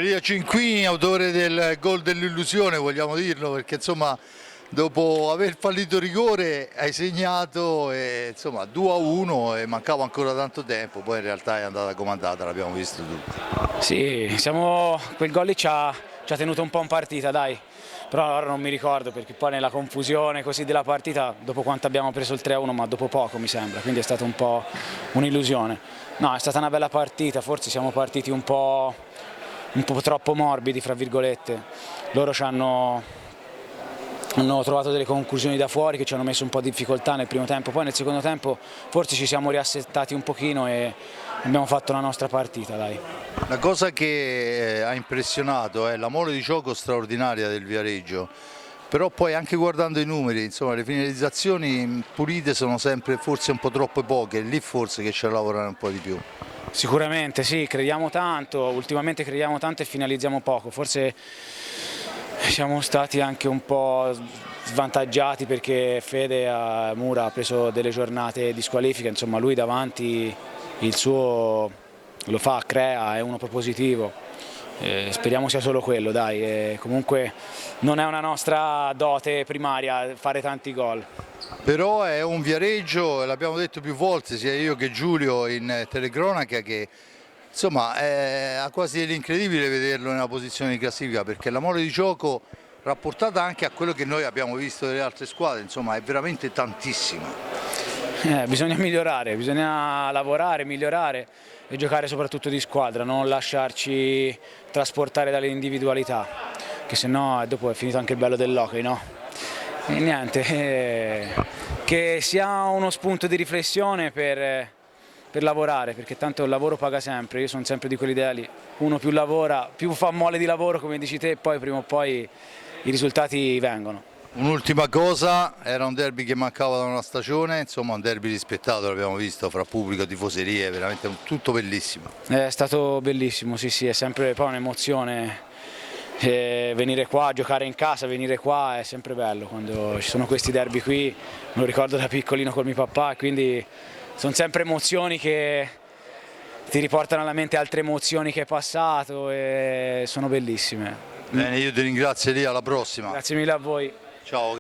Elia Cinquini, autore del gol dell'illusione, vogliamo dirlo, perché insomma dopo aver fallito rigore hai segnato e, insomma 2-1 e mancava ancora tanto tempo, poi in realtà è andata comandata, l'abbiamo visto tutti. Sì, quel gol lì ci ha tenuto un po' in partita, dai, però ora non mi ricordo perché poi nella confusione così della partita, dopo quanto abbiamo preso il 3-1, ma dopo poco mi sembra, quindi è stata un po' un'illusione. No, è stata una bella partita, forse siamo partiti un po' troppo morbidi, fra virgolette. Loro hanno trovato delle conclusioni da fuori che ci hanno messo un po' di difficoltà nel primo tempo, poi nel secondo tempo forse ci siamo riassettati un pochino e abbiamo fatto la nostra partita, dai. La cosa che ha impressionato è la mole di gioco straordinaria del Viareggio, però poi anche guardando i numeri, insomma le finalizzazioni pulite sono sempre forse un po' troppo poche, lì forse che c'è da lavorare un po' di più. Sicuramente sì, crediamo tanto, ultimamente crediamo tanto e finalizziamo poco, forse siamo stati anche un po' svantaggiati perché Fede a Mura ha preso delle giornate di squalifica, insomma lui davanti il suo lo fa, crea, è uno propositivo, speriamo sia solo quello, dai, comunque non è una nostra dote primaria fare tanti gol. Però è un Viareggio, l'abbiamo detto più volte, sia io che Giulio in telecronaca, che insomma ha quasi l'incredibile vederlo nella posizione di classifica, perché la mole di gioco rapportata anche a quello che noi abbiamo visto delle altre squadre, insomma è veramente tantissima. Bisogna migliorare, bisogna lavorare, migliorare e giocare soprattutto di squadra, non lasciarci trasportare dalle individualità, che sennò dopo è finito anche il bello dell'hockey, no? E niente, che sia uno spunto di riflessione per lavorare, perché tanto il lavoro paga sempre, io sono sempre di quell'idea lì, uno più lavora, più fa mole di lavoro come dici te, poi prima o poi i risultati vengono. Un'ultima cosa, era un derby che mancava da una stagione, insomma un derby rispettato, l'abbiamo visto, fra pubblico e tifoserie, veramente tutto bellissimo. È stato bellissimo, sì sì, è sempre poi un'emozione. Venire qua, giocare in casa, venire qua è sempre bello, quando ci sono questi derby qui, me lo ricordo da piccolino con mio papà, quindi sono sempre emozioni che ti riportano alla mente altre emozioni che hai passato e sono bellissime. Bene, io ti ringrazio Elia, alla prossima. Grazie mille a voi. Ciao.